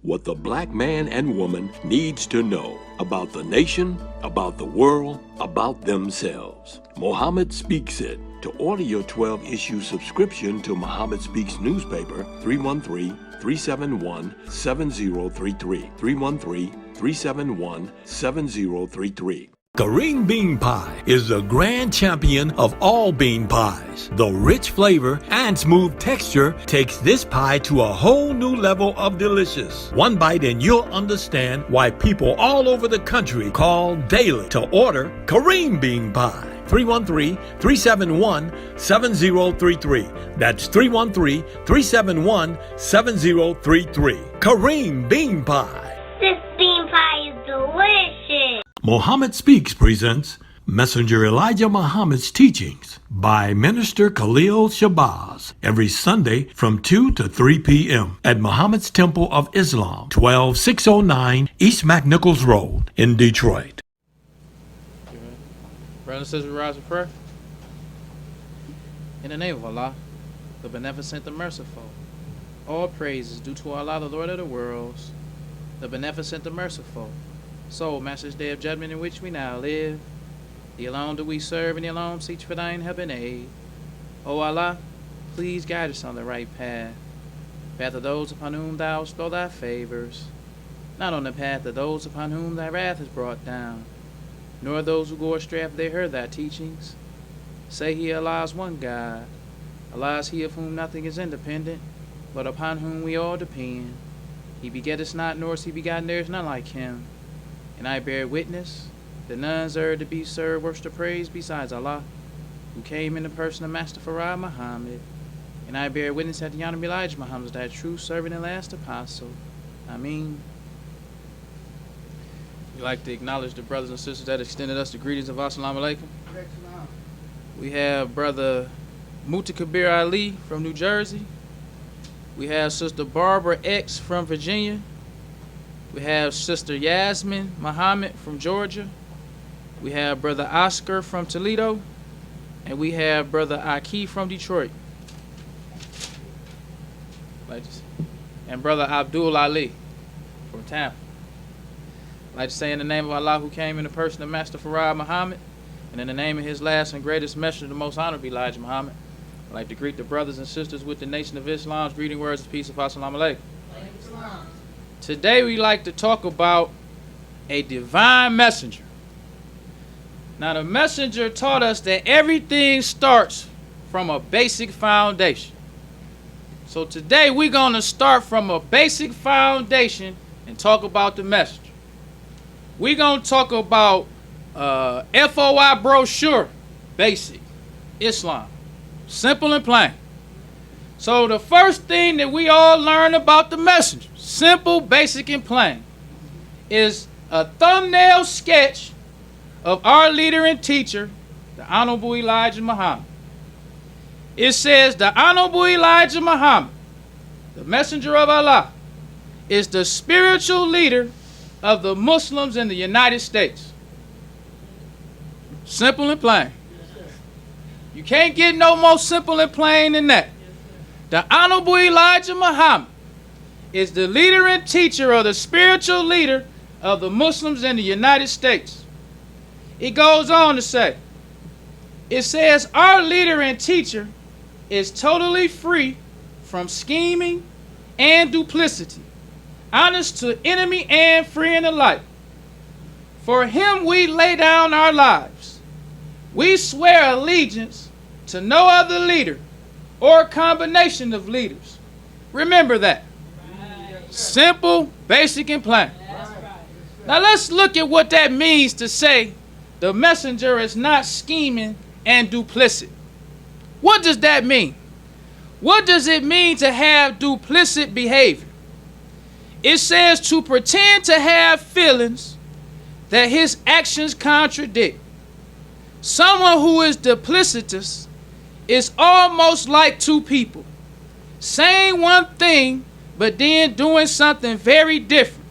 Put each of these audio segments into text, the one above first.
what the black man and woman needs to know about the nation, about the world, about themselves. Muhammad Speaks It. To order your 12-issue subscription to Muhammad Speaks newspaper, 313-371-7033. 313-371-7033. Kareem Bean Pie is the grand champion of all bean pies. The rich flavor and smooth texture takes this pie to a whole new level of delicious. One bite and you'll understand why people all over the country call daily to order Kareem Bean Pie. 313-371-7033. That's 313-371-7033. Kareem Bean Pie. This bean pie is delicious. Muhammad Speaks presents Messenger Elijah Muhammad's Teachings by Minister Khalil Shabazz every Sunday from 2 to 3 p.m. at Muhammad's Temple of Islam, 12609 East McNichols Road in Detroit. Brothers and sisters, rise in prayer. In the name of Allah, the Beneficent, the Merciful, all praise is due to Allah, the Lord of the worlds, the Beneficent, the Merciful. So, Master's Day of Judgment in which we now live, the alone do we serve and the alone seek for thine help and aid. O Allah, please guide us on the right path of those upon whom thou bestow thy favors, not on the path of those upon whom thy wrath is brought down, nor those who go astray after they heard thy teachings. Say he, Allah is one God. Allah is he of whom nothing is independent, but upon whom we all depend. He begetteth not, nor is he begotten, there is none like him. And I bear witness that none deserve to be served, worship, or praise besides Allah, who came in the person of Master Farah Muhammad. And I bear witness that the Honorable Elijah Muhammad is thy true servant and last apostle. Ameen. We'd like to acknowledge the brothers and sisters that extended us the greetings of Assalamu alaikum. We have Brother Mutakabir Ali from New Jersey. We have Sister Barbara X from Virginia. We have Sister Yasmin Muhammad from Georgia. We have Brother Oscar from Toledo. And we have Brother Aki from Detroit. And Brother Abdul Ali from Tampa. I'd like to say in the name of Allah, who came in the person of Master Farah Muhammad, and in the name of his last and greatest messenger, the most honorable Elijah Muhammad, I'd like to greet the brothers and sisters with the Nation of Islam's greeting words of peace of Assalamu alaikum. Today we'd like to talk about a divine messenger. Now the messenger taught us that everything starts from a basic foundation. So today we're going to start from a basic foundation and talk about the messenger. We're going to talk about FOI brochure, basic Islam, simple and plain. So the first thing that we all learn about the messenger, simple, basic, and plain, is a thumbnail sketch of our leader and teacher, the Honorable Elijah Muhammad. It says, the Honorable Elijah Muhammad, the messenger of Allah, is the spiritual leader of the Muslims in the United States. Simple and plain. You can't get no more simple and plain than that. The Honorable Elijah Muhammad is the leader and teacher of the spiritual leader of the Muslims in the United States. It goes on to say, it says, our leader and teacher is totally free from scheming and duplicity, honest to enemy and friend alike. For him we lay down our lives. We swear allegiance to no other leader or combination of leaders. Remember that. Simple, basic, and plain. Now let's look at what that means to say the messenger is not scheming and duplicit. What does that mean? What does it mean to have duplicit behavior? It says to pretend to have feelings that his actions contradict. Someone who is duplicitous is almost like two people, saying one thing but then doing something very different,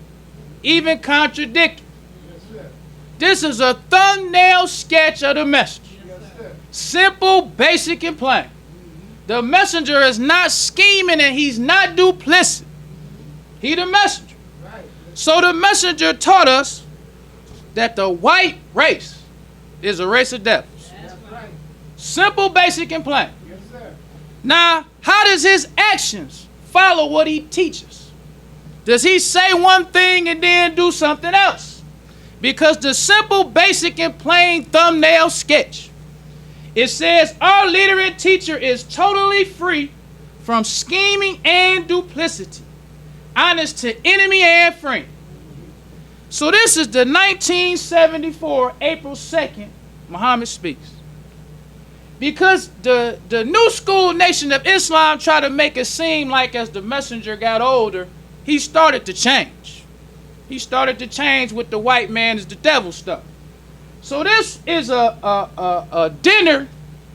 even contradictory. This is a thumbnail sketch of the messenger. Simple, basic, and plain. The messenger is not scheming and he's not duplicit. He the messenger. So the messenger taught us that the white race is a race of devils. Simple, basic, and plain. Now, how does his actions follow what he teaches? Does he say one thing and then do something else? Because the simple, basic, and plain thumbnail sketch, it says our leader and teacher is totally free from scheming and duplicity, honest to enemy and friend. So this is the 1974, April 2nd, Muhammad speaks. Because the new school nation of Islam tried to make it seem like as the messenger got older, he started to change. He started to change with the white man is the devil stuff. So this is a dinner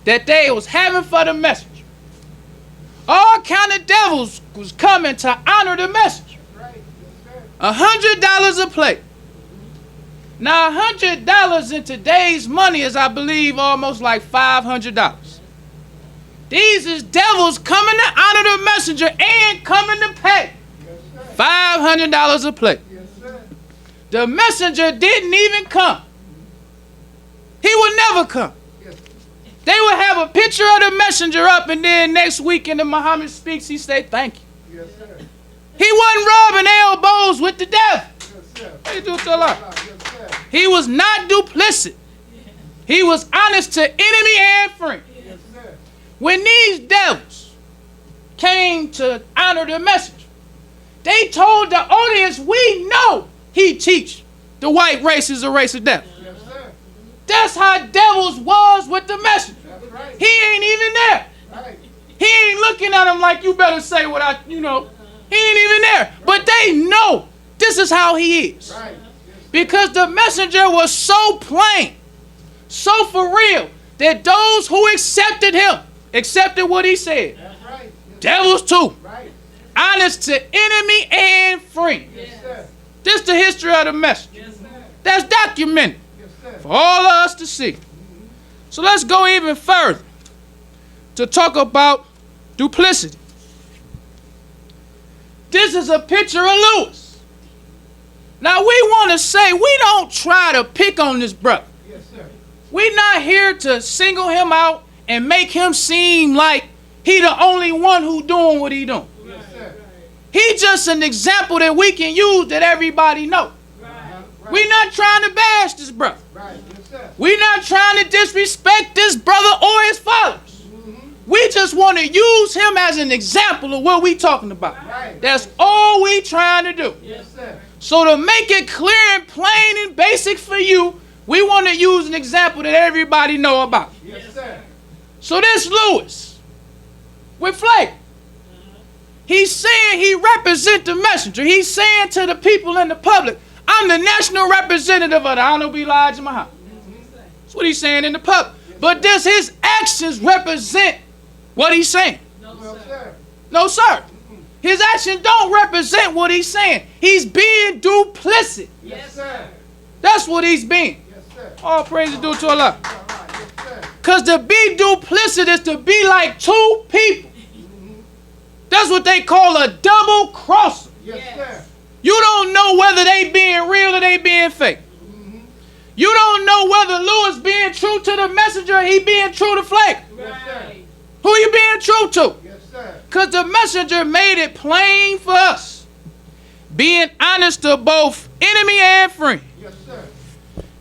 that they was having for the messenger. All kind of devils was coming to honor the messenger. $100 a plate. Now $100 in today's money is, I believe, almost like $500. These is devils coming to honor the messenger and coming to pay $500 a plate. The messenger didn't even come. He would never come. They would have a picture of the messenger up, and then next week in the Muhammad speaks, he said, thank you. He wasn't rubbing elbows with the devil. He was not duplicit. He was honest to enemy and friend. When these devils came to honor the messenger, they told the audience, we know he teach the white race is a race of devils. That's how devils was with the messenger. He ain't even there. He ain't looking at him like you better say what I, He ain't even there. But they know this is how he is. Because the messenger was so plain, so for real, that those who accepted him accepted what he said. Devils too. Honest to enemy and friend. This is the history of the messenger. That's documented for all of us to see. So let's go even further to talk about duplicity. This is a picture of Lewis. Now we want to say we don't try to pick on this brother. We're not here to single him out and make him seem like he the only one who doing what he doing. He's just an example that we can use that everybody know. We're not trying to bash this brother. We're not trying to disrespect this brother or his followers. We just want to use him as an example of what we're talking about. That's all we trying to do. So to make it clear and plain and basic for you, we want to use an example that everybody know about. So this Lewis with flavor. He's saying he represents the messenger. He's saying to the people in the public, I'm the national representative of the Honorable Elijah Muhammad. That's what he's saying in the public. But does his actions represent what he's saying? No, sir. His actions don't represent what he's saying. He's being duplicit. That's what he's being. All praise is due to Allah. Because to be duplicit is to be like two people. That's what they call a double crosser. You don't know whether they being real or they being fake. You don't know whether Lewis being true to the messenger or he being true to Flake. Who you being true to? Because the messenger made it plain for us. Being honest to both enemy and friend.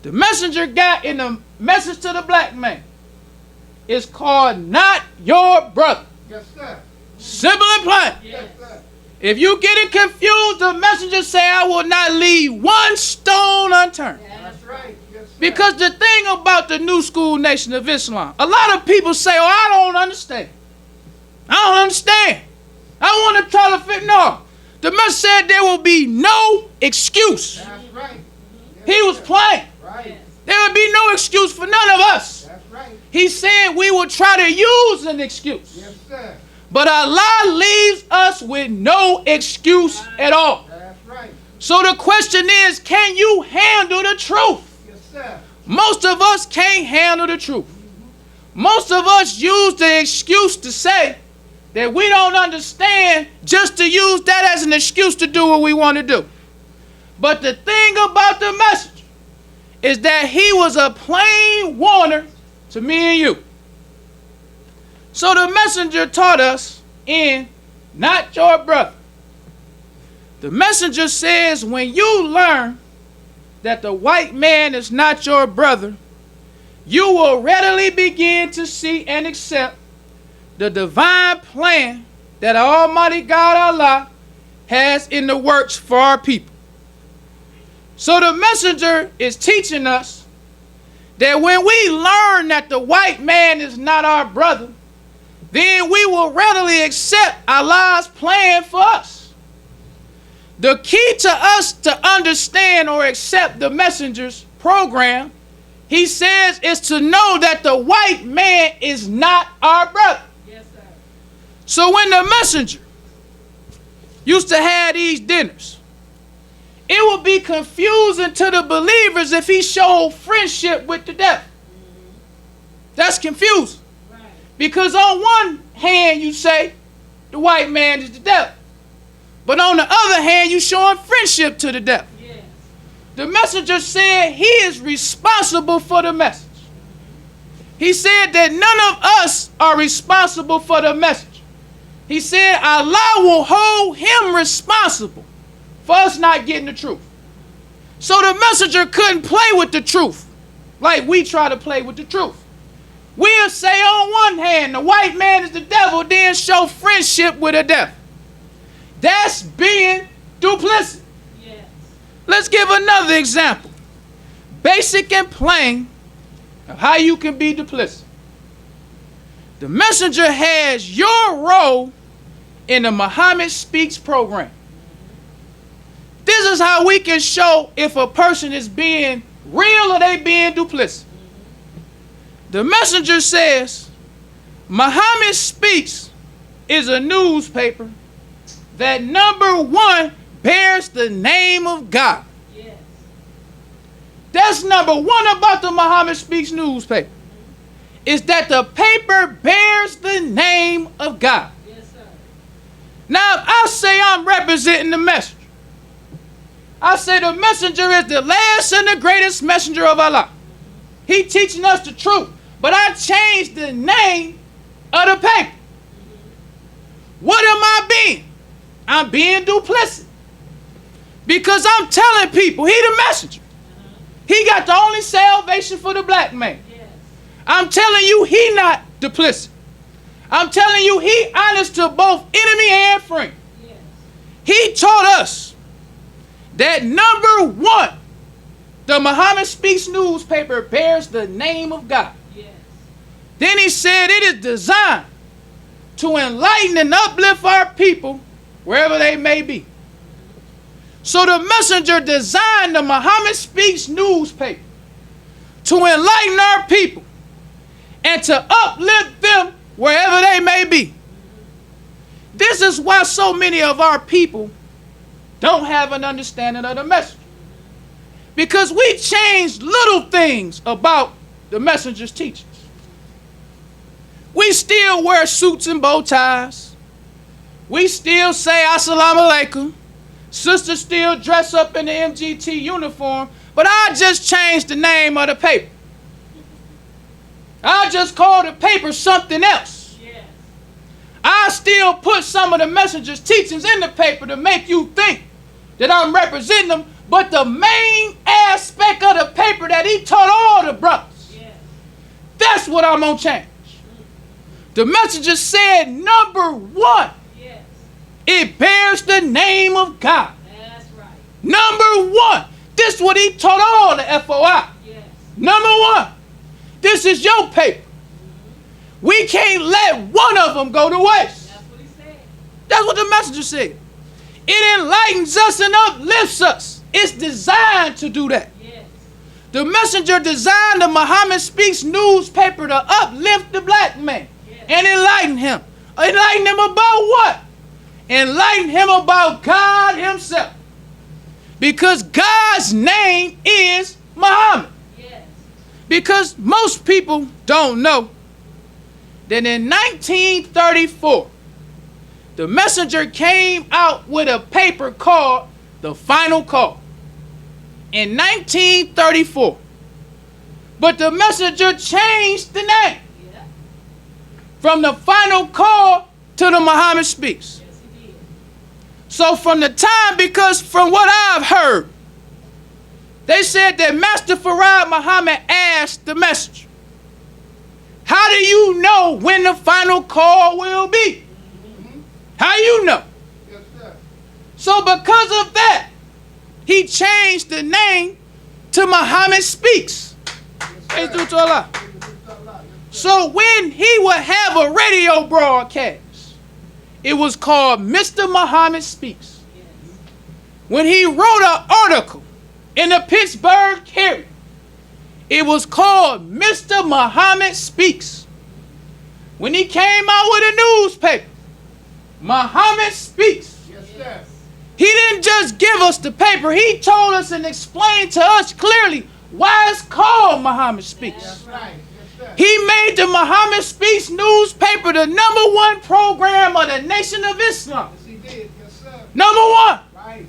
The messenger got in the message to the black man. It's called not your brother. Simple and plain. If you get it confused, the messenger say, I will not leave one stone unturned. Because the thing about the new school nation of Islam, a lot of people say, oh, I don't understand. I don't understand. I want to try to fit. No. The messenger said there will be no excuse. He was plain. There would be no excuse for none of us. He said we will try to use an excuse. But Allah leaves us with no excuse at all. So the question is, can you handle the truth? Most of us can't handle the truth. Most of us use the excuse to say that we don't understand just to use that as an excuse to do what we want to do. But the thing about the messenger is that he was a plain warner to me and you. So the messenger taught us in Not Your Brother. The messenger says when you learn that the white man is not your brother, you will readily begin to see and accept the divine plan that Almighty God Allah has in the works for our people. So the messenger is teaching us that when we learn that the white man is not our brother, then we will readily accept Allah's plan for us. The key to us to understand or accept the messenger's program, he says, is to know that the white man is not our brother. Yes, sir. So when the messenger used to have these dinners, it would be confusing to the believers if he showed friendship with the devil. That's confusing. Right. Because on one hand you say the white man is the devil, but on the other hand you showing friendship to the devil. Yes. The messenger said he is responsible for the message. He said that none of us are responsible for the message. He said Allah will hold him responsible for us not getting the truth. So the messenger couldn't play with the truth like we try to play with the truth. We'll say on one hand the white man is the devil, then show friendship with the devil. That's being duplicit. Yes. Let's give another example. Basic and plain of how you can be duplicit. The messenger has your role in the Muhammad Speaks program. This is how we can show if a person is being real or they being duplicit. The messenger says Muhammad Speaks is a newspaper that, number one, bears the name of God. Yes. That's number one about the Muhammad Speaks newspaper, is that the paper bears the name of God. Yes, sir. Now, if I say I'm representing the messenger, I say the messenger is the last and the greatest messenger of Allah. He teaching us the truth, but I changed the name of the paper. What am I being? I'm being duplicit. Because I'm telling people he the messenger. He got the only salvation for the black man. Yes. I'm telling you he not duplicit. I'm telling you he honest to both enemy and friend. Yes. He taught us that, number one, the Muhammad Speaks newspaper bears the name of God. Yes. Then he said it is designed to enlighten and uplift our people wherever they may be. So the messenger designed the Muhammad Speaks newspaper to enlighten our people and to uplift them wherever they may be. This is why so many of our people don't have an understanding of the message. Because we changed little things about the messenger's teachings. We still wear suits and bow ties. We still say assalamu alaikum. Sisters still dress up in the MGT uniform, but I just changed the name of the paper. I just called the paper something else. Yes. I still put some of the messenger's teachings in the paper to make you think that I'm representing them, but the main aspect of the paper that he taught all the brothers, Yes. that's what I'm going to change. The messenger said, number one, Yes. it bears the name of God. That's right. Number one, this is what he taught all the FOI. Yes. Number one, this is your paper. We can't let one of them go to waste. That's what he said. That's what the messenger said. It enlightens us and uplifts us. It's designed to do that. Yes. The messenger designed the Muhammad Speaks newspaper to uplift the black man and enlighten him. Enlighten him about what? Enlighten him about God himself. Because God's name is Muhammad. Yes. Because most people don't know that in 1934, the messenger came out with a paper called The Final Call. in 1934. But the messenger changed the name from the final call to the Muhammad Speaks. So from the time, because from what I've heard, they said that Master Farad Muhammad asked the messenger, how do you know when the final call will be? How you know? Yes, sir. So because of that, he changed the name to Muhammad Speaks. Praise be to Allah. So when he would have a radio broadcast, it was called Mr. Muhammad Speaks. When he wrote an article in the Pittsburgh Herald, it was called Mr. Muhammad Speaks. When he came out with a newspaper, Muhammad Speaks. Yes, sir. He didn't just give us the paper, he told us and explained to us clearly why it's called Muhammad Speaks. That's right. Yes, sir. He made the Muhammad Speaks newspaper the #1 program of the Nation of Islam. Yes, he did. Yes, sir. #1, Right.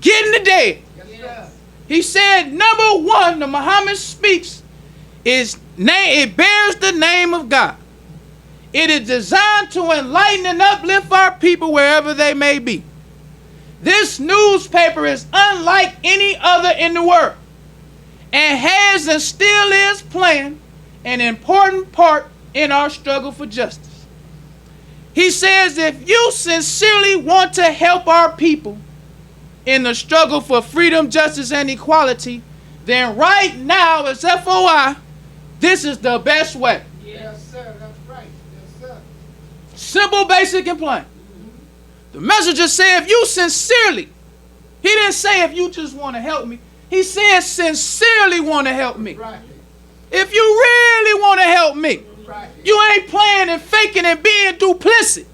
getting the dead. Yes, sir. He said #1, the Muhammad Speaks, it bears the name of God. It is designed to enlighten and uplift our people wherever they may be. This newspaper is unlike any other in the world and has and still is playing an important part in our struggle for justice. He says if you sincerely want to help our people in the struggle for freedom, justice, and equality, then right now as FOI, this is the best way. Yes, sir. That's right. Yes, sir. Simple, basic, and plain. The messenger said if you sincerely, he didn't say if you just want to help me. He said sincerely want to help me. Right. If you really want to help me, Right. you ain't playing and faking and being duplicit.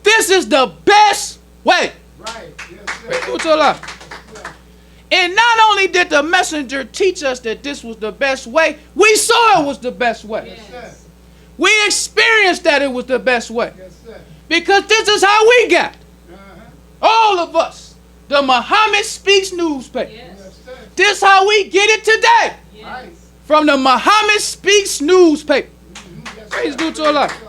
This is the best way. Right. Yes, sir. What's all up? And not only did the messenger teach us that this was the best way, we saw it was the best way. Yes, sir. We experienced that it was the best way. Yes, sir. Because this is how we got, Uh-huh. all of us, the Muhammad Speaks newspaper. Yes, sir. This how we get it today, Right. from the Muhammad Speaks newspaper. Yes, Praise sir. be to Allah. Yes, sir.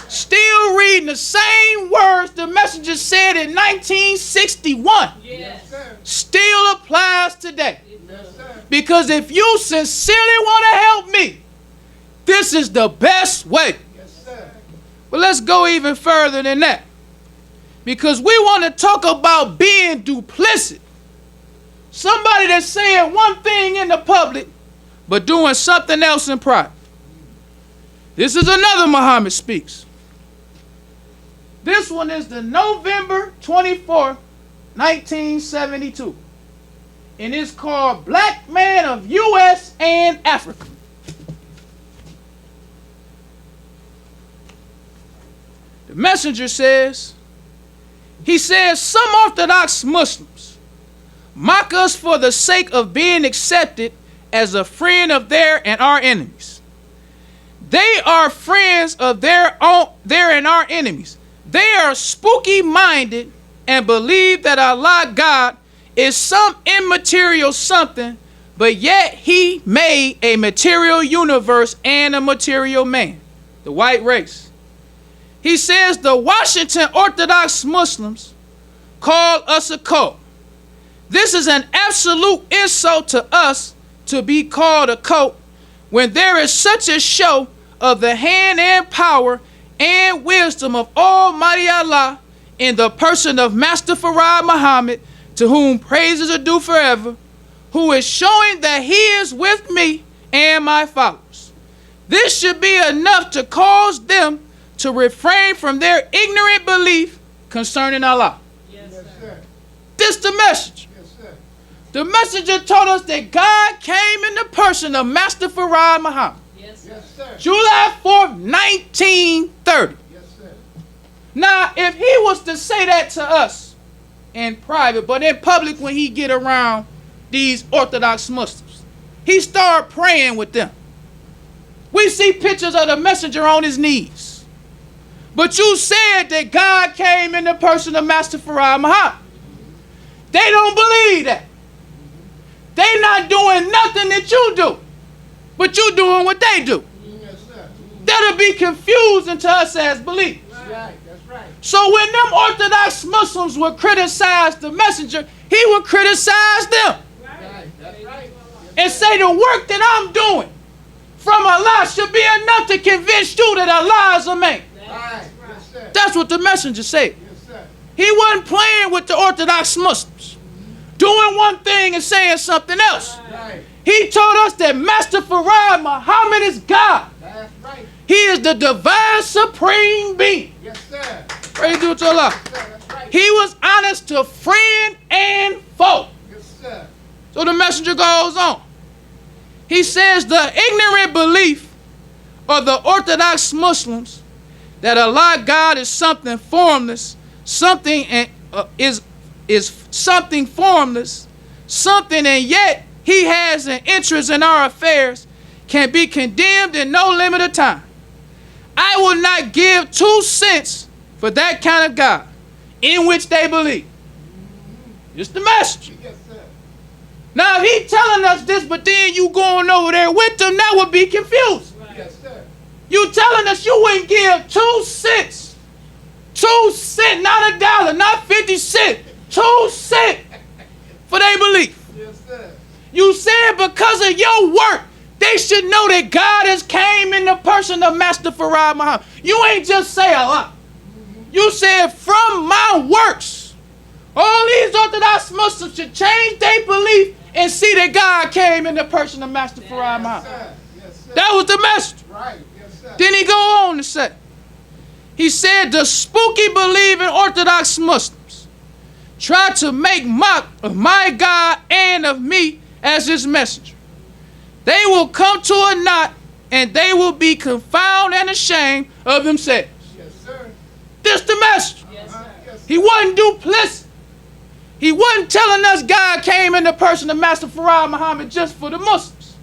Still reading the same words the messenger said in 1961. Yes, sir. Still applies today. Yes, sir. Because if you sincerely want to help me, this is the best way. Yes, sir. But let's go even further than that. Because we want to talk about being duplicit. Somebody that's saying one thing in the public, but doing something else in private. This is another Muhammad Speaks. This one is the November 24th, 1972. And it's called Black Man of U.S. and Africa. The messenger says, he says, some Orthodox Muslims mock us for the sake of being accepted as a friend of their and our enemies. They are friends of their and our enemies. They are spooky-minded and believe that Allah God is some immaterial something, but yet he made a material universe and a material man, the white race. He says the Washington Orthodox Muslims call us a cult. This is an absolute insult to us to be called a cult when there is such a show of the hand and power and wisdom of Almighty Allah in the person of Master Farad Muhammad, to whom praises are due forever, who is showing that he is with me and my followers. This should be enough to cause them to refrain from their ignorant belief concerning Allah. Yes, sir. This the message. Yes, sir. The messenger told us that God came in the person of Master Farad Muhammad. Yes, sir. July 4th, 1930. Yes, sir. Now, if he was to say that to us in private, but in public when he get around these Orthodox Muslims, he start praying with them. We see pictures of the messenger on his knees. But you said that God came in the person of Master Farad Muhammad. They don't believe that. They not doing nothing that you do, but you doing what they do. Yes, sir. That'll be confusing to us as believers. That's right. That's right. So when them Orthodox Muslims would criticize the messenger, he would criticize them Right. That's right. and say the work that I'm doing from Allah should be enough to convince you that Allah is a man. Right. Yes, sir. That's what the messenger said. Yes, sir. He wasn't playing with the Orthodox Muslims, doing one thing and saying something else. Right. He told us that Master Farad Muhammad is God. That's right. He is the divine supreme being. Yes, sir. Praise be to Allah. Yes, sir. That's right. He was honest to friend and foe. Yes, sir. So the messenger goes on. He says the ignorant belief of the Orthodox Muslims that Allah God is something formless, something and is something formless, something and yet he has an interest in our affairs, can be condemned in no limit of time. I will not give 2 cents for that kind of God in which they believe. It's the message. Yes, sir. Now, if he telling us this, but then you going over there with them, that would be confusing. Yes, sir. You telling us you wouldn't give 2 cents. 2 cents, not $1, not 50 cents. 2 cents for their belief. Yes, sir. You said because of your work, they should know that God has came in the person of Master Farad Muhammad. You ain't just say Allah. You said from my works. All these Orthodox Muslims should change their belief and see that God came in the person of Master Farad Yes, Muhammad. sir. Yes, sir. That was the message. Right. Yes, sir. Then he go on to say, he said the spooky believing Orthodox Muslims try to make mock of my God and of me as his messenger. They will come to a knot and they will be confounded and ashamed of themselves. Yes, sir. This the message. Yes, sir. He wasn't duplicit. He wasn't telling us God came in the person of Master Farad Muhammad just for the Muslims.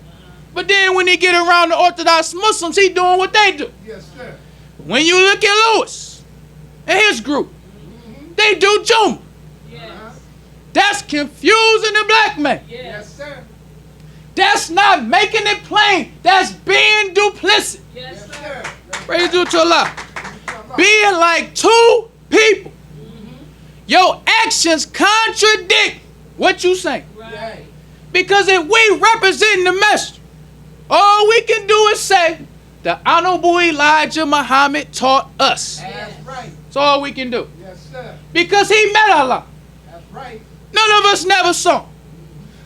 But then when he get around the Orthodox Muslims, he doing what they do. Yes, sir. When you look at Lewis and his group, they do Juma. That's confusing the black man. Yes, sir. That's not making it plain. That's being duplicit. Yes, sir. Praise be to Allah. Being like two people. Your actions contradict what you say. Right. Because if we represent the message, all we can do is say, the Honorable Elijah Muhammad taught us. That's right. That's all we can do. Yes, sir. Because he met Allah. That's right. None of us never saw him.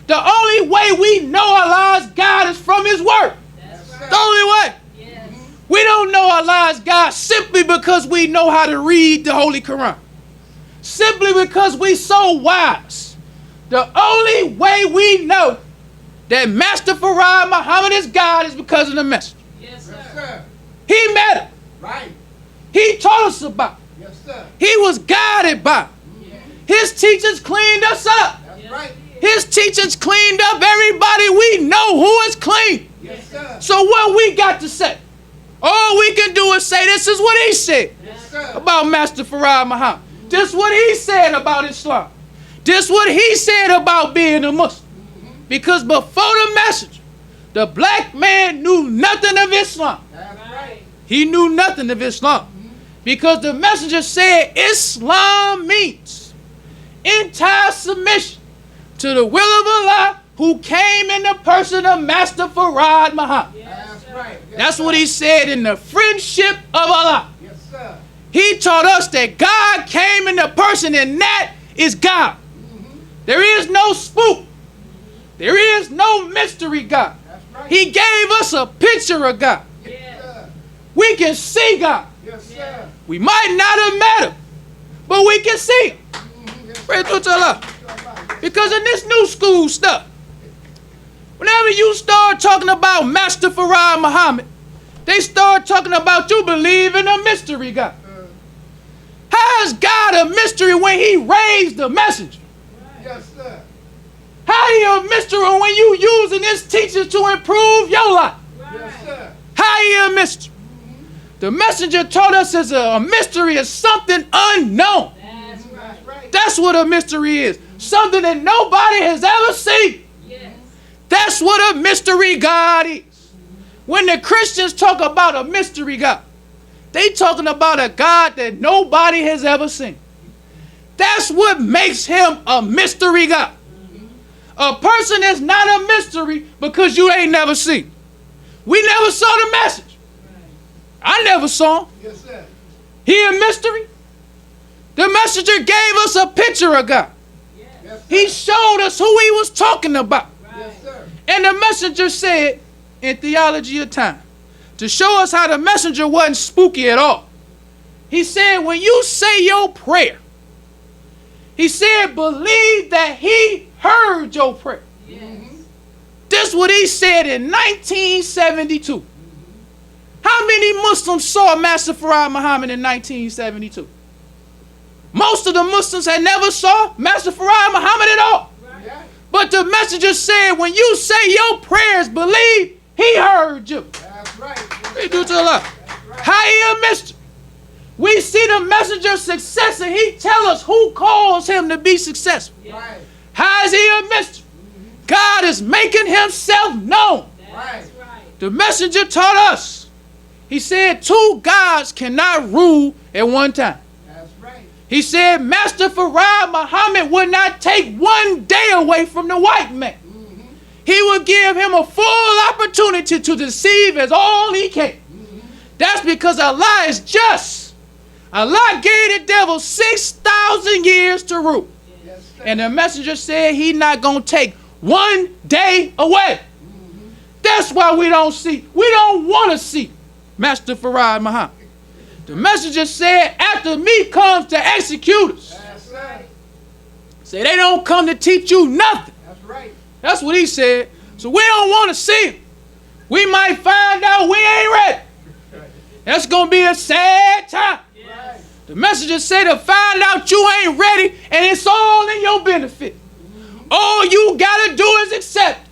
The only way we know Allah's God is from his word. Yes, sir. The only way. We don't know Allah's God simply because we know how to read the Holy Quran. Simply because we so wise. The only way we know that Master Farad Muhammad is God is because of the message. Yes, sir. He met him. Right. He taught us about him. Yes, sir. He was guided by him. His teachers cleaned us up. That's right. His teachings cleaned up everybody we know who is clean. Yes, sir. So what we got to say? All we can do is say this is what he said Yes, sir. about Master Farad Muhammad. This is what he said about Islam. This is what he said about being a Muslim. Because before the message, the black man knew nothing of Islam. That's right. He knew nothing of Islam. Because the messenger said Islam means entire submission to the will of Allah who came in the person of Master Farad Muhammad. That's right. Yes, That's sir. what he said in the friendship of Allah. Yes, sir. He taught us that God came in the person and that is God. There is no spook. There is no mystery God. That's right. He gave us a picture of God. Yes, sir. We can see God. Yes, sir. We might not have met him, but we can see him. Yes, Praise to Allah. Because in this new school stuff, whenever you start talking about Master Farad Muhammad, they start talking about you believe in a mystery God. How is God a mystery when he raised the messenger? Yes, sir. How he a mystery when you using his teachings to improve your life? Yes, sir. How he a mystery? The messenger taught us as a mystery is something unknown. That's right. That's what a mystery is. Something that nobody has ever seen. That's what a mystery God is. When the Christians talk about a mystery God, they talking about a God that nobody has ever seen. That's what makes him a mystery God. A person is not a mystery because you ain't never seen. We never saw the message. I never saw him. Yes, sir. He a mystery. The messenger gave us a picture of God. Yes, sir. He showed us who he was talking about. Yes, sir. And the messenger said in Theology of Time, to show us how the messenger wasn't spooky at all, he said, when you say your prayer, he said, believe that he heard your prayer. This is what he said in 1972. How many Muslims saw Master Farad Muhammad in 1972? Most of the Muslims had never saw Master Farad Muhammad at all. Yeah. But the messenger said, when you say your prayers, believe he heard you. That's right. He do to Allah. How he a mystery? We see the messenger's success and he tell us who calls him to be successful. Right. How is he a mystery? God is making himself known. Right. The messenger taught us. He said 2 gods cannot rule at one time. That's right. He said Master Farad Muhammad would not take one day away from the white man. He would give him a full opportunity to deceive as all he can. That's because Allah is just. Allah gave the devil 6,000 years to rule. Yes, sir. And the messenger said he not going to take one day away. That's why we don't want to see Master Farad Muhammad. The messenger said, after me comes the executors. That's right. Say they don't come to teach you nothing. That's right. That's what he said. So we don't want to see him. We might find out we ain't ready. That's going to be a sad time. Right. The messenger said to find out you ain't ready and it's all in your benefit. All you got to do is accept.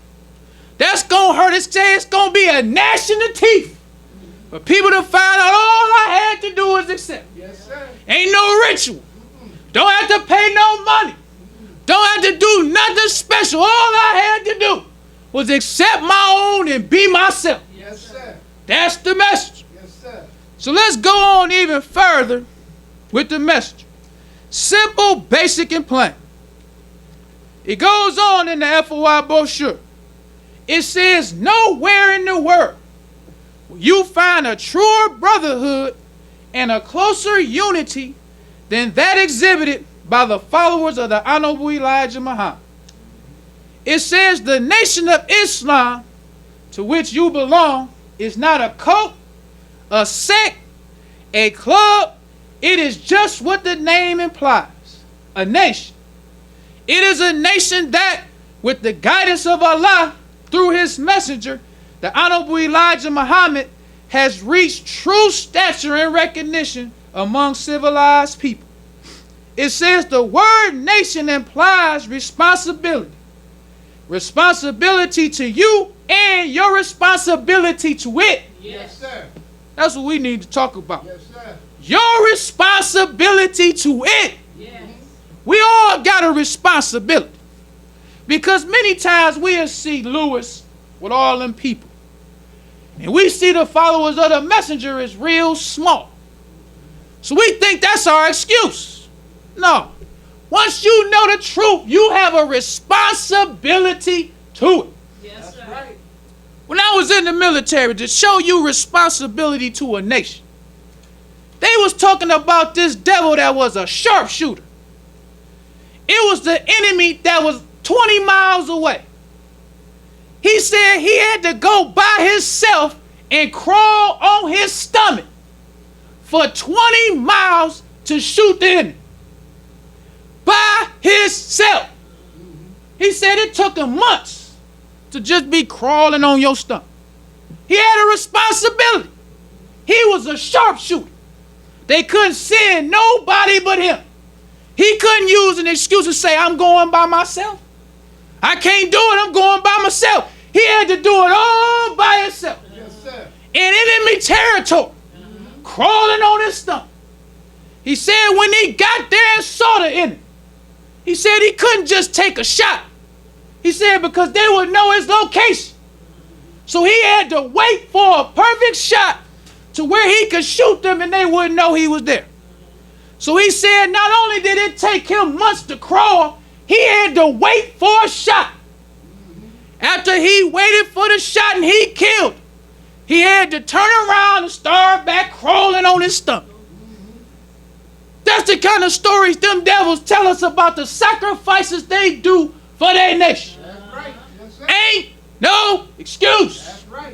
That's going to hurt. It's going to be a gnashing of teeth for people to find out all I had to do is accept. Yes, sir. Ain't no ritual. Don't have to pay no money. Don't have to do nothing special. All I had to do was accept my own and be myself. Yes, sir. That's the message. Yes, sir. So let's go on even further with the message. Simple, basic, and plain. It goes on in the FOI brochure. It says, nowhere in the world will you find a truer brotherhood and a closer unity than that exhibited by the followers of the Honorable Elijah Muhammad. It says the Nation of Islam, to which you belong, is not a cult, a sect, a club. It is just what the name implies, a nation. It is a nation that, with the guidance of Allah through his messenger, the Honorable Elijah Muhammad, has reached true stature and recognition among civilized people. It says the word nation implies responsibility. Responsibility to you and your responsibility to it. Yes, sir. That's what we need to talk about. Yes, sir. Your responsibility to it. Yes. We all got a responsibility. Because many times we'll see Lewis with all them people. And we see the followers of the messenger is real small. So we think that's our excuse. No. Once you know the truth, you have a responsibility to it. Yes, sir. Right. When I was in the military, to show you responsibility to a nation, they was talking about this devil that was a sharpshooter. It was the enemy that was 20 miles away. He said he had to go by himself and crawl on his stomach for 20 miles to shoot the enemy. By himself. He said it took him months to just be crawling on your stomach. He had a responsibility. He was a sharpshooter. They couldn't send nobody but him. He couldn't use an excuse to say, I'm going by myself. I can't do it, I'm going by myself. He had to do it all by himself. Yes, sir. In enemy territory. Crawling on his stomach. He said when he got there and saw the enemy, he said he couldn't just take a shot. He said because they would know his location. So he had to wait for a perfect shot to where he could shoot them and they wouldn't know he was there. So he said not only did it take him months to crawl, he had to wait for a shot. After he waited for the shot and he killed, he had to turn around and start back crawling on his stomach. That's the kind of stories them devils tell us about the sacrifices they do for their nation. That's right. Yes, sir. Ain't no excuse. That's right.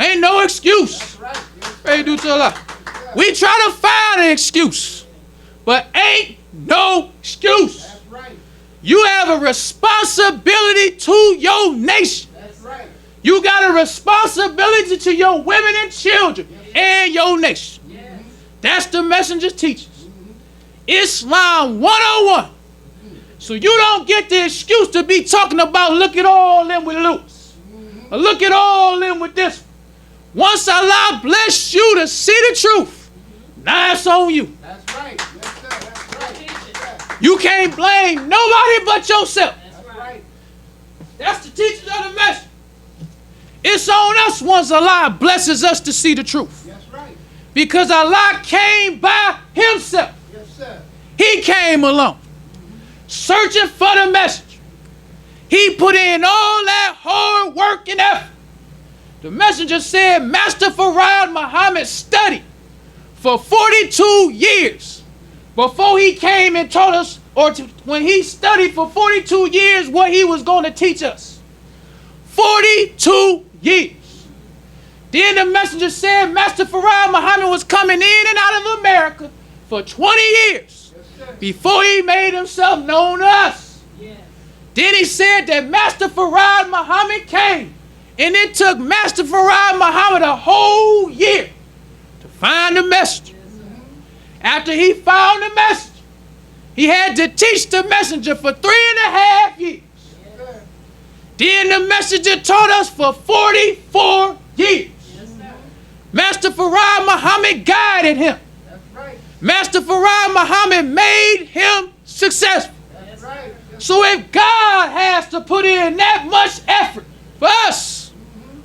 Ain't no excuse. That's right. Yes, Pray do to Allah. We try to find an excuse, but ain't no excuse. that's right. You have a responsibility to your nation. That's right. You got a responsibility to your women and children and your nation. That's the messenger's teachings. Islam 101. So you don't get the excuse to be talking about look at all them with Lewis. Or look at all them with this one. Once Allah bless you to see the truth, now it's on you. That's right. Yes, sir. That's right. Yes, sir. You can't blame nobody but yourself. That's right. That's the teachings of the message. It's on us once Allah blesses us to see the truth. That's right. Because Allah came by himself. Yes, sir. He came along, searching for the message. He put in all that hard work and effort. The messenger said Master Farad Muhammad studied for 42 years before he came and taught us, when he studied for 42 years what he was going to teach us. 42 years. Then the messenger said Master Farad Muhammad was coming in and out of America for 20 years before he made himself known to us. Then he said that Master Farad Muhammad came, and it took Master Farad Muhammad a whole year to find the messenger. After he found the messenger, he had to teach the messenger for 3.5 years. Then the messenger taught us for 44 years. Master Farad Muhammad guided him. That's right. Master Farad Muhammad made him successful. That's right. So if God has to put in that much effort for us,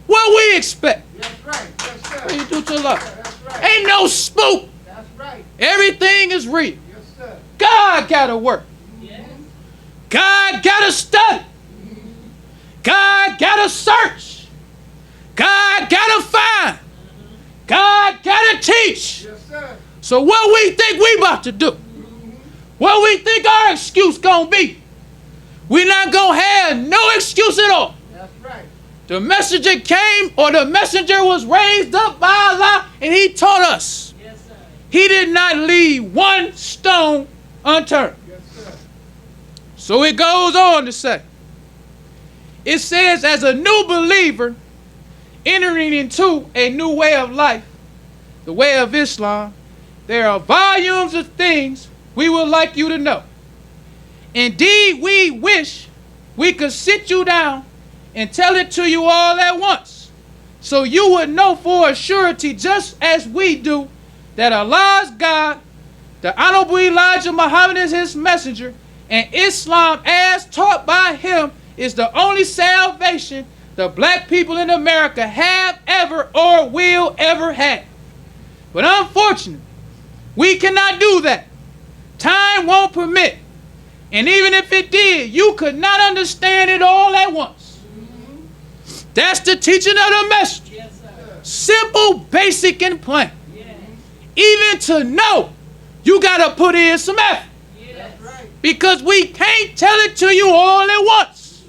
what we expect? That's right. Yes, sir. What do you do to love? That's right. Ain't no spook. That's right. Everything is real. Yes, sir. God got to work. God got to study. God got to search. God got to find. God got to teach. Yes, sir. So what we think we about to do, what we think our excuse gonna be, we not gonna have no excuse at all. That's right. The messenger came, or the messenger was raised up by Allah, and he taught us. Yes, sir. He did not leave one stone unturned. Yes, sir. So it goes on to say, it says, as a new believer entering into a new way of life, the way of Islam, there are volumes of things we would like you to know. Indeed, we wish we could sit you down and tell it to you all at once, so you would know for a surety, just as we do, that Allah's God, the Honorable Elijah Muhammad is his messenger, and Islam as taught by him is the only salvation the black people in America have ever or will ever have. But unfortunately, we cannot do that. Time won't permit. And even if it did, you could not understand it all at once. That's the teaching of the message. Yes, sir. Simple, basic, and plain. Yes. Even to know, you got to put in some effort. Yes. Right. Because we can't tell it to you all at once.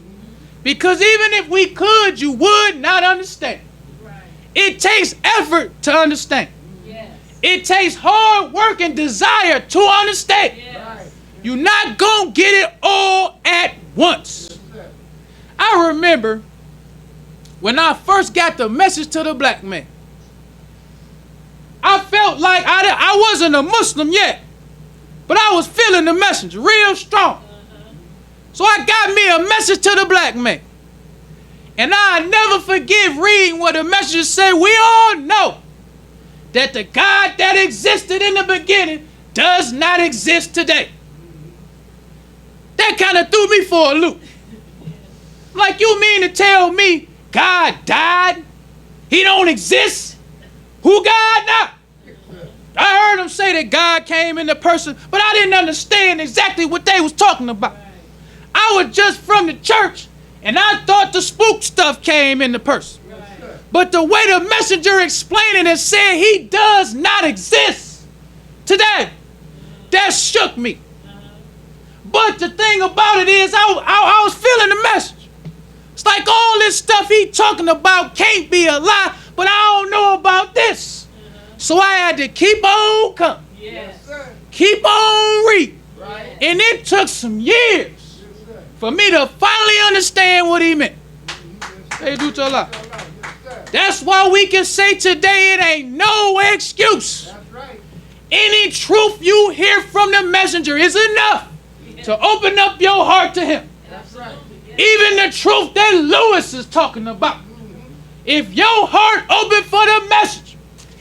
Because even if we could, you would not understand. Right. It takes effort to understand. Yes. It takes hard work and desire to understand. Yes. Right. You're not going to get it all at once. Yes, sir. I remember when I first got the message to the black man, I felt like I wasn't a Muslim yet, but I was feeling the message real strong. So I got me a message to the black man. And I'll never forget reading what the message said. We all know that the God that existed in the beginning does not exist today. That kind of threw me for a loop. like, you mean to tell me God died? He don't exist? Who God now? I heard him say that God came in the person, but I didn't understand exactly what they was talking about. I was just from the church, and I thought the spook stuff came in the person. But the way the messenger explained it and said he does not exist today, that shook me. But the thing about it is, I was feeling the message. It's like all this stuff he talking about can't be a lie, but I don't know about this. So I had to keep on coming. Yes. Keep on reading. Right. And it took some years for me to finally understand what he meant. Hey, do to Allah. That's why we can say today it ain't no excuse. That's right. Any truth you hear from the messenger is enough to open up your heart to him. That's right. Even the truth that Lewis is talking about. If your heart open for the message,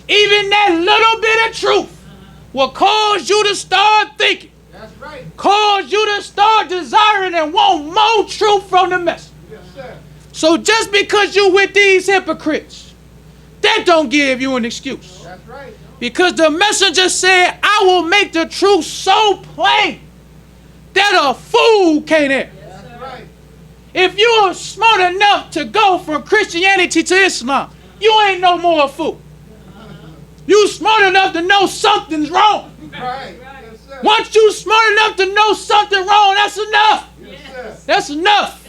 even that little bit of truth will cause you to start thinking. That's right. Cause you to start desiring and want more truth from the message. Yes, sir. So just because you with these hypocrites, that don't give you an excuse. That's right. Because the messenger said, I will make the truth so plain that a fool can't hear. That's right. If you are smart enough to go from Christianity to Islam, you ain't no more a fool. You smart enough to know something's wrong. Right. Yes, sir. Once you smart enough to know something wrong, that's enough. Yes, sir. That's enough.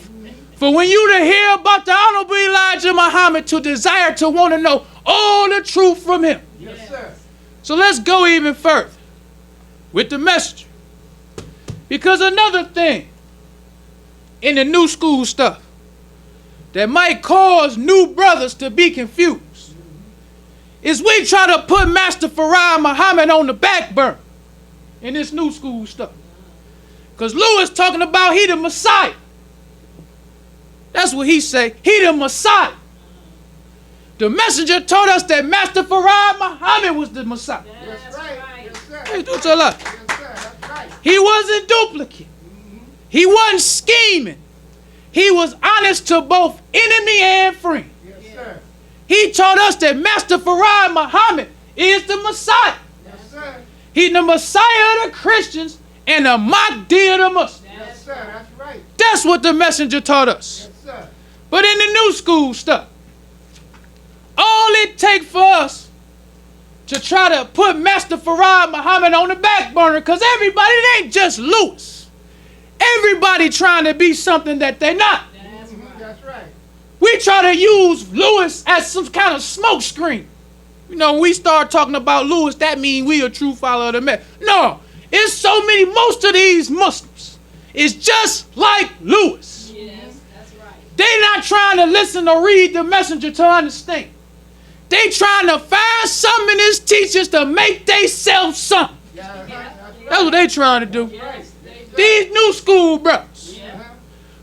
For when you to hear about the Honorable Elijah Muhammad, to desire to want to know all the truth from him. Yes, sir. So let's go even further with the messenger. Because another thing in the new school stuff that might cause new brothers to be confused is we try to put Master Farah Muhammad on the back burner in this new school stuff. Because Lewis talking about he the Messiah. That's what he say. He the Messiah. The messenger told us that Master Farah Muhammad was the Messiah. That's right. Yes, sir. Hey, do tell us. Yes, sir. That's right. He wasn't duplicate. He wasn't scheming. He was honest to both enemy and friend. Yes, sir. He told us that Master Farah Muhammad is the Messiah. Yes, sir. He's the Messiah of the Christians and the Mahdi of the Muslims. Yes, sir. That's right. That's what the messenger taught us. Yes, sir. But in the new school stuff, all it takes for us to try to put Master Farah Muhammad on the back burner, because everybody, it ain't just Lewis. Everybody trying to be something that they're not. That's right. We try to use Lewis as some kind of smoke screen. You know, when we start talking about Lewis, that means we a true follower of the man. No, it's so many, most of these Muslims is just like Lewis. Yes, that's right. They not trying to listen or read the messenger to understand. They trying to find something in his teachings to make they self something. Yeah, that's right. That's what they trying to do. Yes, they do. These new school brothers, Yeah.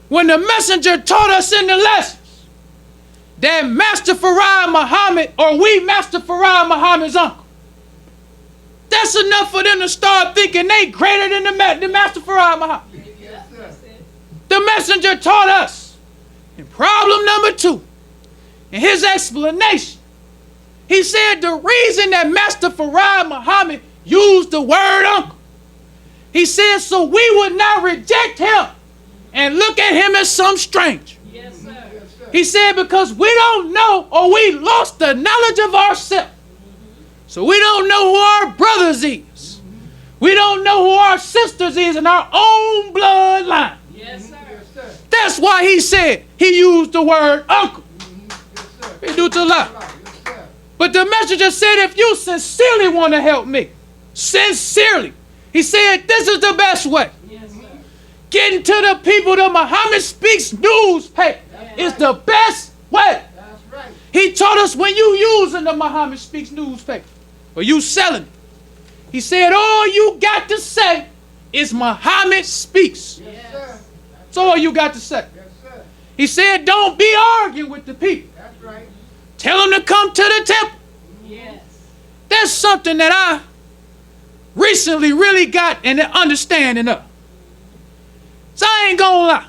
when the messenger taught us in the lessons that Master Farah Muhammad, or we Master Farah Muhammad's uncle, that's enough for them to start thinking they greater than the Master Farah Muhammad. Yes, sir. The messenger taught us in problem number 2, in his explanation, he said the reason that Master Farah Muhammad used the word uncle, he said so we would not reject him and look at him as some stranger. Yes, sir. Yes, sir. He said because we don't know, or we lost the knowledge of ourselves. So we don't know who our brothers is. We don't know who our sisters is in our own bloodline. Yes, sir. Yes, sir. That's why he said he used the word uncle. Yes, sir. He do to lie. Yes, sir. But the messenger said if you sincerely want to help me, sincerely, he said this is the best way. Yes, sir. Getting to the people, the Muhammad Speaks newspaper is the best way. That's right. He taught us when you using the Muhammad Speaks newspaper, or you selling it, he said all you got to say is Muhammad Speaks. Yes, sir. That's all you got to say. Yes, sir. He said don't be arguing with the people. That's right. Tell them to come to the temple. Yes. That's something that I recently really got an understanding of. So I ain't gonna lie.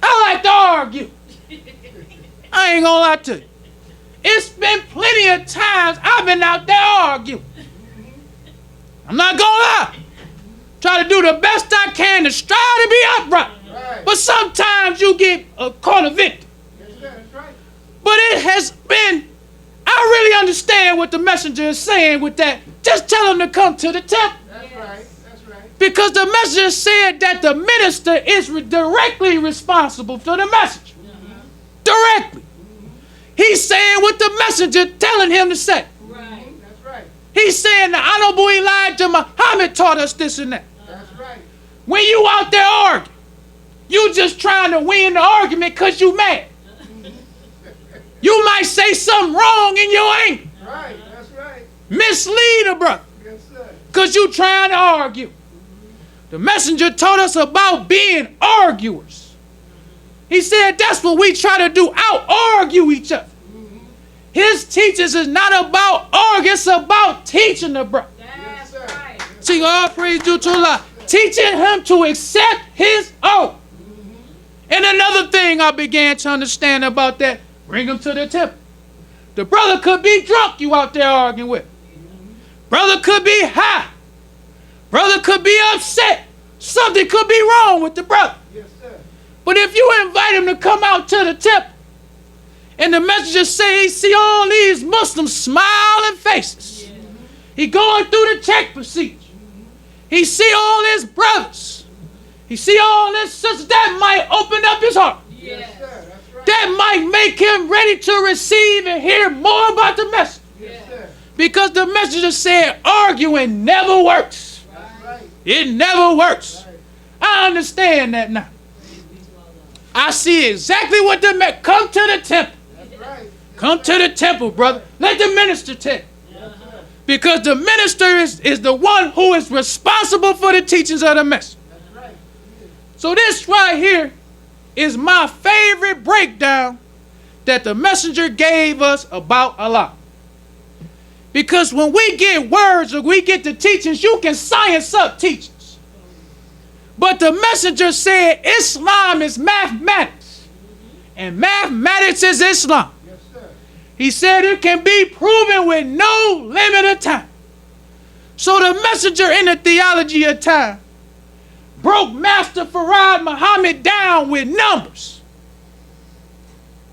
I like to argue. I ain't gonna lie to you. It's been plenty of times I've been out there arguing. I'm not gonna lie. Try to do the best I can to strive to be upright. Right. But sometimes you get caught a victim. Yes, sir. That's right. But it has been, I really understand what the messenger is saying with that. Just tell him to come to the temple. That's right. That's right. Because the messenger said that the minister is directly responsible for the message. Directly. He's saying what the messenger telling him to say. Right. That's right. He's saying the Honorable Elijah Muhammad taught us this and that. That's right. When you out there arguing, you just trying to win the argument because you mad. You might say something wrong in your anger. Right. That's right. Mislead a brother Yes, sir. because you trying to argue. The messenger taught us about being arguers. He said that's what we try to do, out-argue each other. His teachings is not about arguing, it's about teaching the brother. That's sir. right. See, all praise due to Allah. Teaching him to accept his oath. And another thing I began to understand about that, bring him to the temple. The brother could be drunk you out there arguing with. Brother could be high. Brother could be upset. Something could be wrong with the brother. Yes, sir. But if you invite him to come out to the temple, and the messenger say he see all these Muslims smiling faces. He going through the check procedure. He see all his brothers. He see all his sisters. That might open up his heart. Yes, sir. That's right. That might make him ready to receive and hear more about the message. Yes, sir. Because the messenger said arguing never works. That's right. It never works. Right. I understand that now. I see exactly what come to the temple. That's right. Come to the temple, brother. Let the minister tell. Because the minister is the one who is responsible for the teachings of the message. That's right. So this right here is my favorite breakdown that the messenger gave us about Allah. Because when we get words or we get the teachings, you can science up teachings. But the messenger said Islam is mathematics. And mathematics is Islam. Yes, sir. He said it can be proven with no limit of time. So the messenger in the theology of time broke Master Farad Muhammad down with numbers.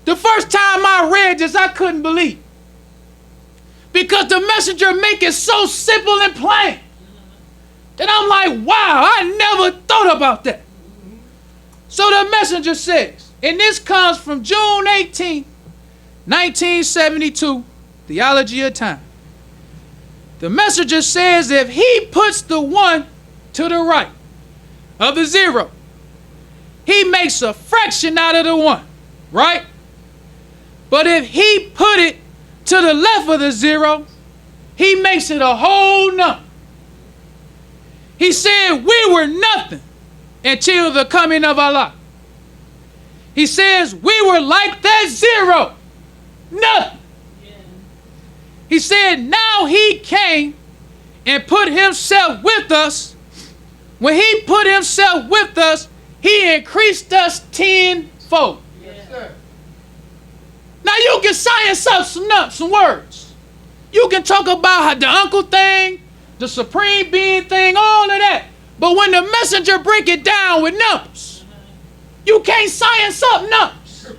The first time I read this, I couldn't believe. Because the messenger make it so simple and plain. That I'm like, wow, I never thought about that. So the messenger says, and this comes from June 18, 1972, Theology of Time. The messenger says if he puts the 1 to the right of the 0, he makes a fraction out of the 1, right? But if he put it to the left of the 0, he makes it a whole number. He said we were nothing until the coming of Allah. He says we were like that 0, nothing. He said now he came and put himself with us. When he put himself with us, he increased us tenfold. Yes, sir. Now you can science up some words. You can talk about how the uncle thing, the supreme being thing, all of that. But when the messenger break it down with numbers, you can't science up numbers.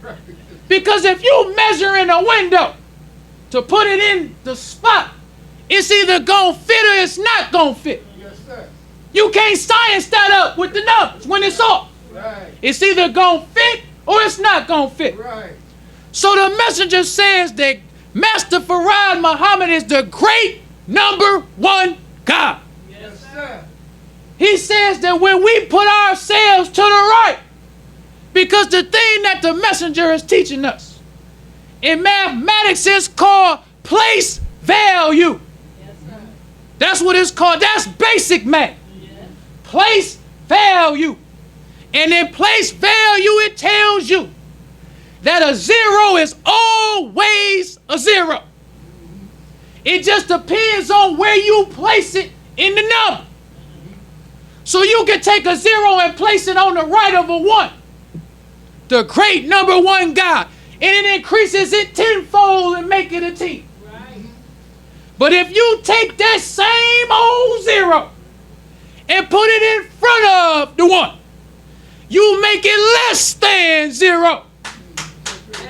Because if you measure in a window to put it in the spot, it's either gonna fit or it's not gonna fit. Yes, sir. You can't science that up with the numbers when it's off. Right. It's either gonna fit or it's not gonna fit. Right. So the messenger says that Master Farad Muhammad is the great number 1 God. Yes, sir. He says that when we put ourselves to the right, because the thing that the messenger is teaching us in mathematics is called place value. Yes, sir. That's what it's called. That's basic math. Yes. Place value. And in place value, it tells you that a 0 is always a 0. It just depends on where you place it in the number. So you can take a 0 and place it on the right of a 1. The great number 1 God. and it increases it tenfold and make it a 10. Right. But if you take that same old 0 and put it in front of the 1, you make it less than 0.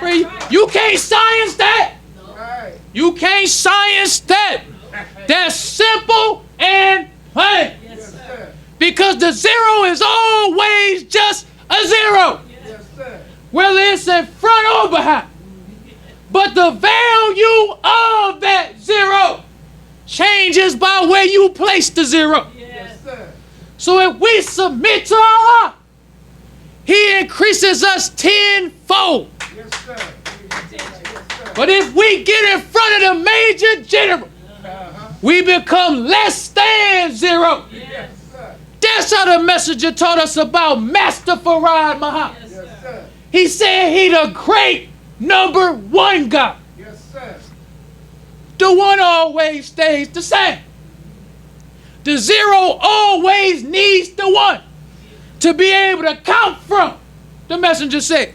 Right. You can't science that. Right. You can't science that. That's simple and plain. Yes, Yes, sir. sir. Because the 0 is always just a 0. Yes, sir. Whether it's in front or behind. But the value of that 0 changes by where you place the 0. Yes. Yes, sir. So if we submit to Allah, He increases us tenfold. Yes, sir. Yes, sir. But if we get in front of the major general, Uh-huh. we become less than 0. Yes, sir. That's how the messenger taught us about Master Farad Muhammad. Yes, Yes, sir. sir. He said he the great number 1 God. Yes, sir. The 1 always stays the same. The 0 always needs the 1 to be able to count from, the messenger said.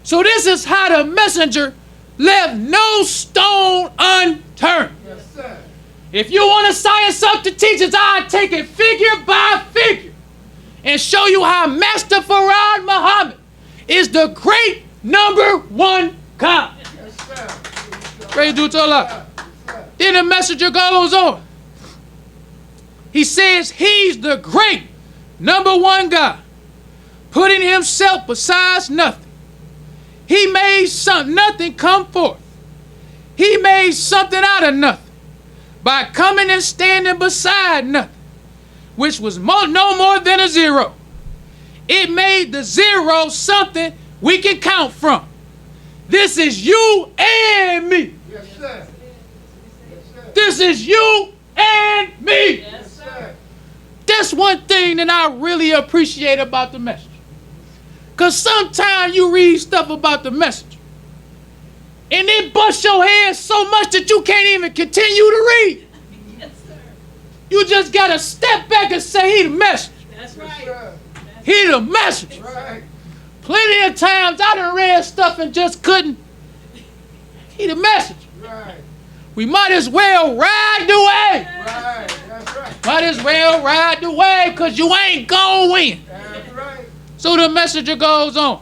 So this is how the messenger left no stone unturned. Yes, sir. If you want to science up the teachers, I'll take it figure by figure and show you how Master Farad Muhammad is the great number 1 God. Yes, sir. Praise be to Allah. Yes, sir. Then the messenger goes on. He says he's the great number 1 God, putting himself besides nothing. He made nothing come forth. He made something out of nothing by coming and standing beside nothing, which was no more than a 0. It made the 0 something we can count from. This is you and me. Yes, sir. Yes, sir. This is you and me. Yes, Yes, sir. sir. That's one thing that I really appreciate about the message. Because sometimes you read stuff about the message and it busts your head so much that you can't even continue to read. Yes, sir. You just got to step back and say, he the message. That's Yes, right. sir. He the message. Right. Plenty of times I done read stuff and just couldn't. He the message. Right. We might as well ride the way. Right. That's right. Might as well ride the way because you ain't going to win. That's right. So the messenger goes on.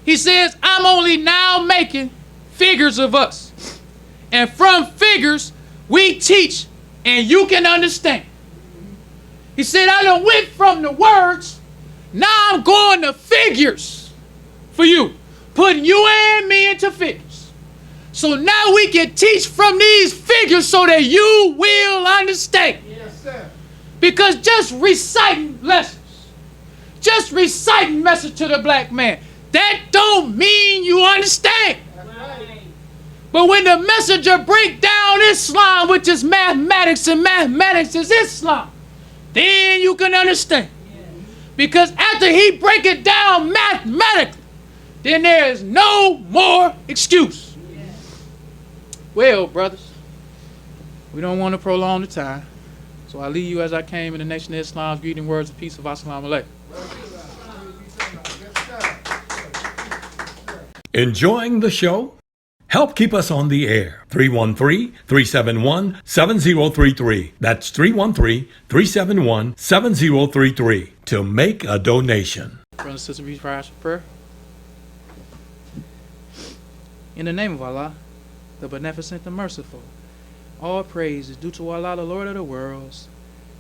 He says, I'm only now making figures of us. And from figures, we teach and you can understand. He said, I done went from the words, now I'm going to figures for you. Putting you and me into figures. So now we can teach from these figures so that you will understand. Yes, sir. Because just reciting lessons, just reciting message to the black man, that don't mean you understand. That's right. Right. But when the messenger break down Islam, which is mathematics, and mathematics is Islam, then you can understand. Because after he break it down mathematically, then there is no more excuse. Well, brothers, we don't want to prolong the time. So I leave you as I came in the nation of Islam's greeting words of peace of Assalamu alaikum. Enjoying the show? Help keep us on the air. 313-371-7033. That's 313-371-7033 to make a donation. Brothers and sisters, reach for our prayer. In the name of Allah, the beneficent, the merciful, all praise is due to Allah, the Lord of the worlds,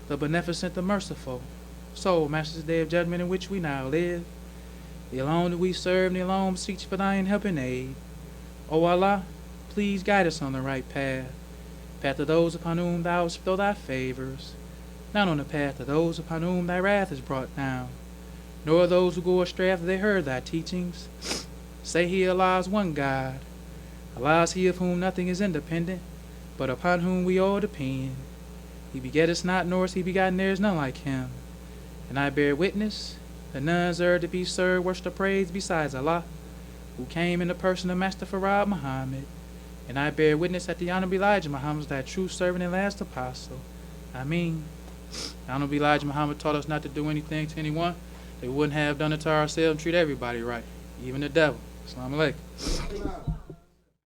the beneficent, the merciful. So, Master's Day of Judgment in which we now live, the alone that we serve, and the alone beseech for thine help and aid. O Allah, please guide us on the right path, path of those upon whom thou bestow thy favors, not on the path of those upon whom thy wrath is brought down, nor those who go astray after they heard thy teachings. Say he, Allah is one God. Allah is he of whom nothing is independent, but upon whom we all depend. He begetteth not, nor is he begotten, there is none like him. And I bear witness that none deserve to be served, worship, or praise besides Allah, who came in the person of Master Farad Muhammad. And I bear witness that the Honorable Elijah Muhammad is thy true servant and last apostle. Ameen. The Honorable Elijah Muhammad taught us not to do anything to anyone that we wouldn't have done it to ourselves and treat everybody right, even the devil. Assalamu alaikum. Come out.